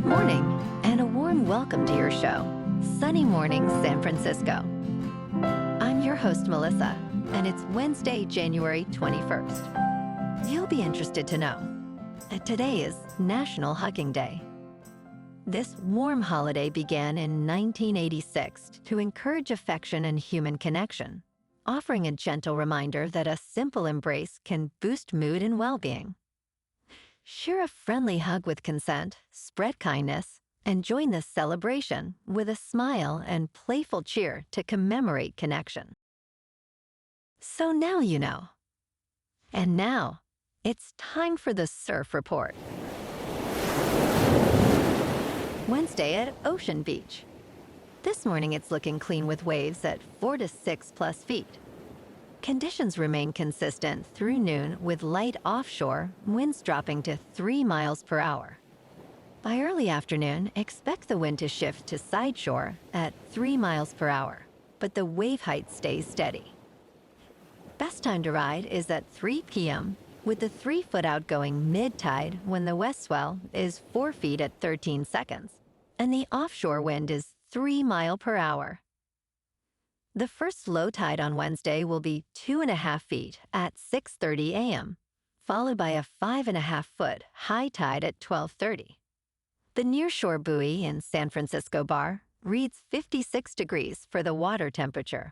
Good morning, and a warm welcome to your show, Sunny Mornings San Francisco. I'm your host, Melissa, and it's Wednesday, January 21st. You'll be interested to know that today is National Hugging Day. This warm holiday began in 1986 to encourage affection and human connection, offering a gentle reminder that a simple embrace can boost mood and well-being. Share a friendly hug with consent, spread kindness, and join the celebration with a smile and playful cheer to commemorate connection. So now you know. And now, it's time for the Surf Report. Wednesday at Ocean Beach. This morning it's looking clean with waves at 4 to 6 plus feet. Conditions remain consistent through noon with light offshore, winds dropping to 3 miles per hour. By early afternoon, expect the wind to shift to side shore at 3 miles per hour, but the wave height stays steady. Best time to ride is at 3 p.m., with the 3-foot outgoing mid-tide when the west swell is 4 feet at 13 seconds, and the offshore wind is 3 miles per hour. The first low tide on Wednesday will be 2.5 feet at 6:30 a.m., followed by a 5.5-foot high tide at 12:30. The nearshore buoy in San Francisco Bar reads 56 degrees for the water temperature.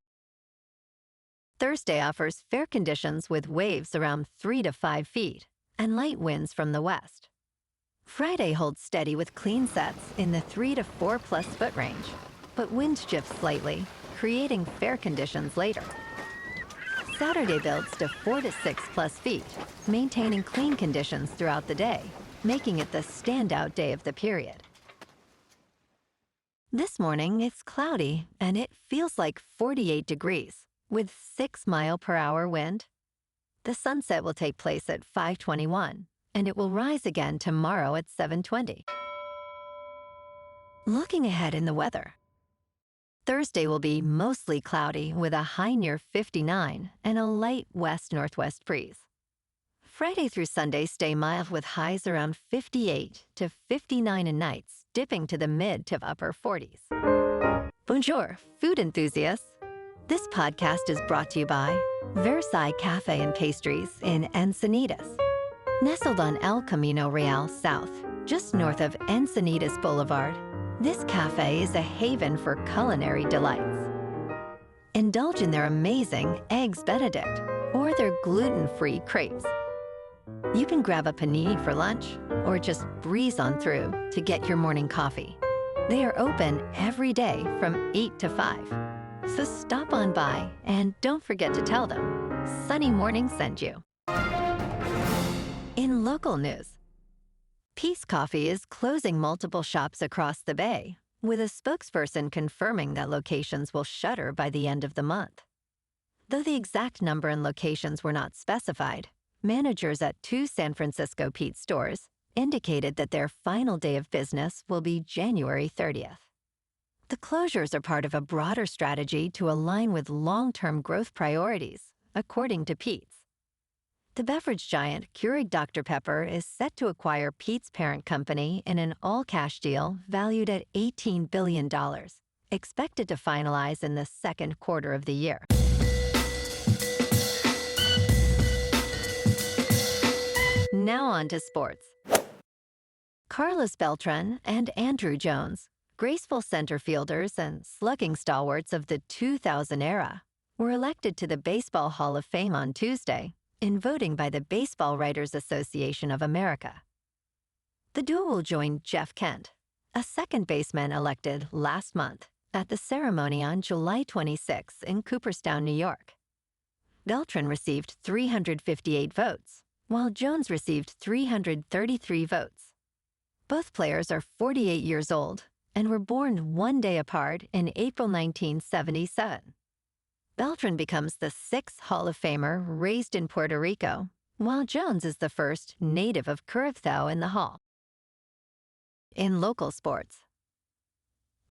Thursday offers fair conditions with waves around 3 to 5 feet and light winds from the west. Friday holds steady with clean sets in the 3 to 4 plus foot range, but winds shift slightly, creating fair conditions later. Saturday builds to 4 to 6 plus feet, maintaining clean conditions throughout the day, making it the standout day of the period. This morning, it's cloudy, and it feels like 48 degrees, with 6 mile per hour wind. The sunset will take place at 5:21, and it will rise again tomorrow at 7:20. Looking ahead in the weather. Thursday will be mostly cloudy with a high near 59 and a light west-northwest breeze. Friday through Sunday stay mild with highs around 58 to 59 and nights, dipping to the mid to upper 40s. Bonjour, food enthusiasts. This podcast is brought to you by Versailles Cafe and Pastries in Encinitas. Nestled on El Camino Real South, just north of Encinitas Boulevard, this cafe is a haven for culinary delights. Indulge in their amazing Eggs Benedict or their gluten-free crepes. You can grab a panini for lunch or just breeze on through to get your morning coffee. They are open every day from 8 to 5. So stop on by and don't forget to tell them Sunny Morning sent you. In local news, Peet Coffee is closing multiple shops across the Bay, with a spokesperson confirming that locations will shutter by the end of the month. Though the exact number and locations were not specified, managers at 2 San Francisco Peet stores indicated that their final day of business will be January 30th. The closures are part of a broader strategy to align with long-term growth priorities, according to Peet. The beverage giant Keurig Dr Pepper is set to acquire Peet's parent company in an all-cash deal valued at $18 billion, expected to finalize in the second quarter of the year. Now on to sports. Carlos Beltran and Andrew Jones, graceful center fielders and slugging stalwarts of the 2000 era, were elected to the Baseball Hall of Fame on Tuesday in voting by the Baseball Writers Association of America. The duo will join Jeff Kent, a second baseman elected last month, at the ceremony on July 26 in Cooperstown, New York. Beltran received 358 votes, while Jones received 333 votes. Both players are 48 years old and were born one day apart in April 1977. Beltran becomes the 6th Hall of Famer raised in Puerto Rico, while Jones is the first native of Curaçao in the Hall. In local sports,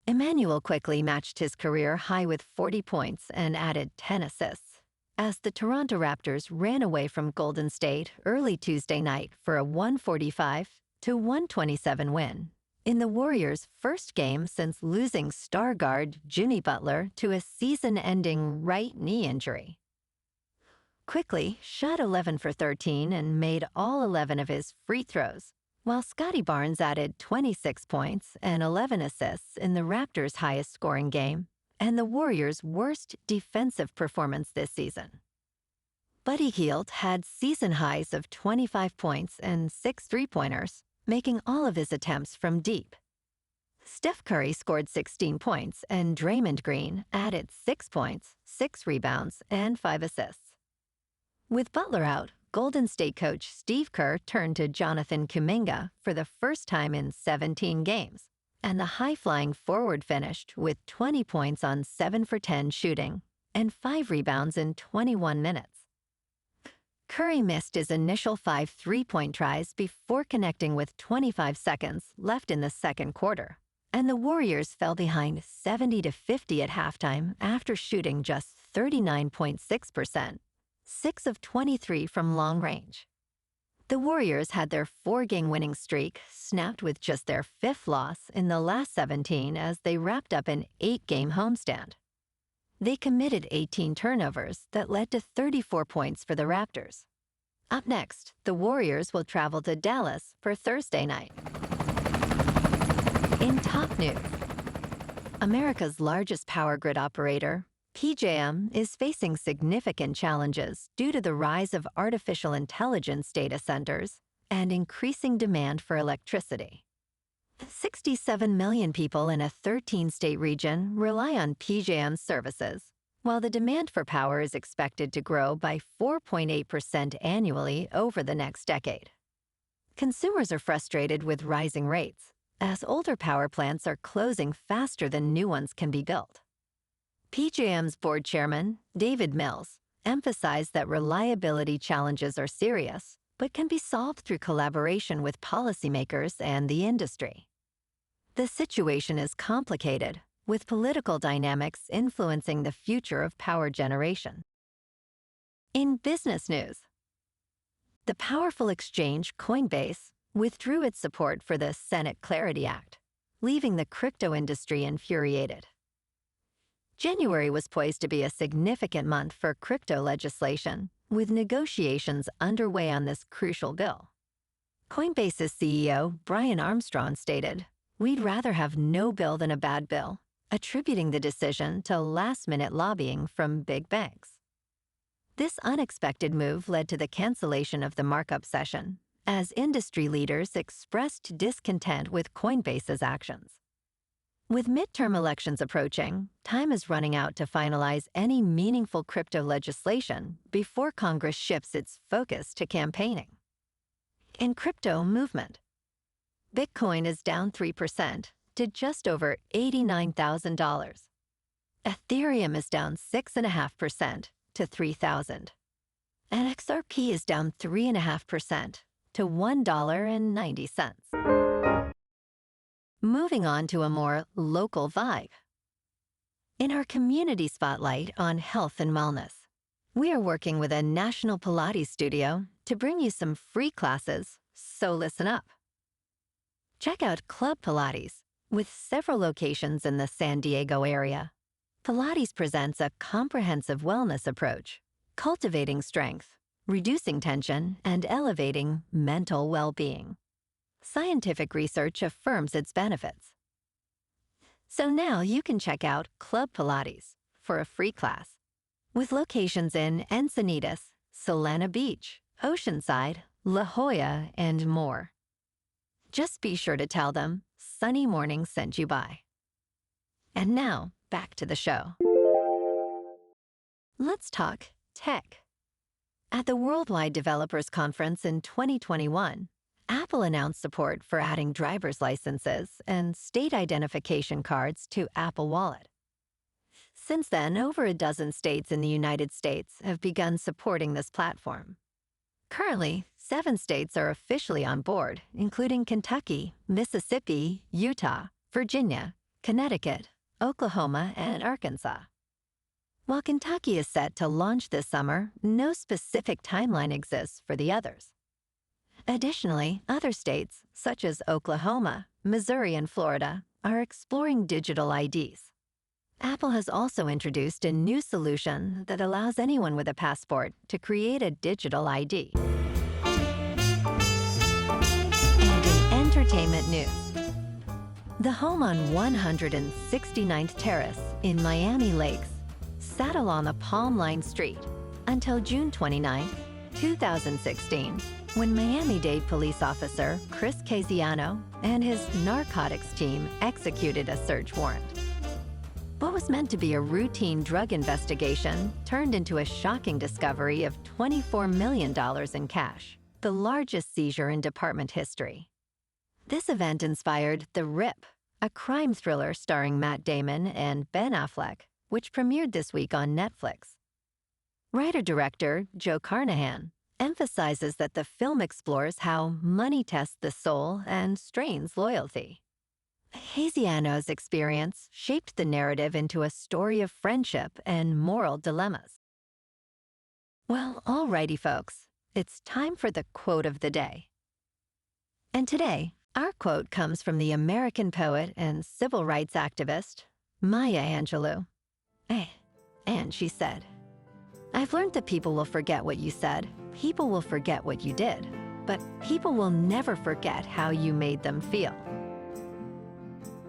Immanuel Quickley matched his career high with 40 points and added 10 assists, as the Toronto Raptors ran away from Golden State early Tuesday night for a 145-127 win in the Warriors' first game since losing star guard Jimmy Butler to a season-ending right knee injury. Quickley shot 11 for 13 and made all 11 of his free throws, while Scotty Barnes added 26 points and 11 assists in the Raptors' highest-scoring game and the Warriors' worst defensive performance this season. Buddy Hield had season highs of 25 points and 6 three-pointers, making all of his attempts from deep. Steph Curry scored 16 points, and Draymond Green added 6 points, 6 rebounds, and 5 assists. With Butler out, Golden State coach Steve Kerr turned to Jonathan Kuminga for the first time in 17 games, and the high-flying forward finished with 20 points on 7 for 10 shooting and 5 rebounds in 21 minutes. Curry missed his initial 5 three-point tries before connecting with 25 seconds left in the second quarter, and the Warriors fell behind 70-50 at halftime after shooting just 39.6%, 6 of 23 from long range. The Warriors had their 4-game winning streak snapped with just their 5th loss in the last 17 as they wrapped up an 8-game homestand. They committed 18 turnovers that led to 34 points for the Raptors. Up next, the Warriors will travel to Dallas for Thursday night. In top news, America's largest power grid operator, PJM, is facing significant challenges due to the rise of artificial intelligence data centers and increasing demand for electricity. 67 million people in a 13-state region rely on PJM's services, while the demand for power is expected to grow by 4.8% annually over the next decade. Consumers are frustrated with rising rates, as older power plants are closing faster than new ones can be built. PJM's board chairman, David Mills, emphasized that reliability challenges are serious, but can be solved through collaboration with policymakers and the industry. The situation is complicated, with political dynamics influencing the future of power generation. In business news, the powerful exchange Coinbase withdrew its support for the Senate Clarity Act, leaving the crypto industry infuriated. January was poised to be a significant month for crypto legislation, with negotiations underway on this crucial bill. Coinbase's CEO, Brian Armstrong, stated, "We'd rather have no bill than a bad bill," attributing the decision to last-minute lobbying from big banks. This unexpected move led to the cancellation of the markup session, as industry leaders expressed discontent with Coinbase's actions. With midterm elections approaching, time is running out to finalize any meaningful crypto legislation before Congress shifts its focus to campaigning. In crypto movement, Bitcoin is down 3% to just over $89,000. Ethereum is down 6.5% to $3,000. And XRP is down 3.5% to $1.90. Moving on to a more local vibe. In our community spotlight on health and wellness, we are working with a national Pilates studio to bring you some free classes, so listen up. Check out Club Pilates, with several locations in the San Diego area. Pilates presents a comprehensive wellness approach, cultivating strength, reducing tension, and elevating mental well-being. Scientific research affirms its benefits. So now you can check out Club Pilates for a free class, with locations in Encinitas, Solana Beach, Oceanside, La Jolla, and more. Just be sure to tell them Sunny Morning sent you by. And now, back to the show. Let's talk tech. At the Worldwide Developers Conference in 2021, Apple announced support for adding driver's licenses and state identification cards to Apple Wallet. Since then, over a dozen states in the United States have begun supporting this platform. Currently, 7 states are officially on board, including Kentucky, Mississippi, Utah, Virginia, Connecticut, Oklahoma, and Arkansas. While Kentucky is set to launch this summer, no specific timeline exists for the others. Additionally, other states, such as Oklahoma, Missouri, and Florida, are exploring digital IDs. Apple has also introduced a new solution that allows anyone with a passport to create a digital ID. And in entertainment news, the home on 169th Terrace in Miami Lakes sat along a palm-lined street until June 29, 2016, when Miami-Dade police officer Chris Casiano and his narcotics team executed a search warrant. What was meant to be a routine drug investigation turned into a shocking discovery of $24 million in cash, the largest seizure in department history. This event inspired The Rip, a crime thriller starring Matt Damon and Ben Affleck, which premiered this week on Netflix. Writer-director Joe Carnahan emphasizes that the film explores how money tests the soul and strains loyalty. Casiano's experience shaped the narrative into a story of friendship and moral dilemmas. Well, alrighty, folks, it's time for the quote of the day. And today, our quote comes from the American poet and civil rights activist, Maya Angelou. And she said, "I've learned that people will forget what you said, people will forget what you did, but people will never forget how you made them feel."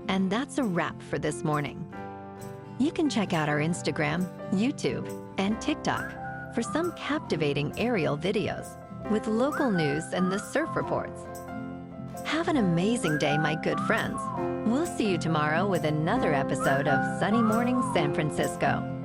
And that's a wrap for this morning. You can check out our Instagram, YouTube, and TikTok for some captivating aerial videos with local news and the surf reports. Have an amazing day, my good friends. We'll see you tomorrow with another episode of Sunny Morning San Francisco.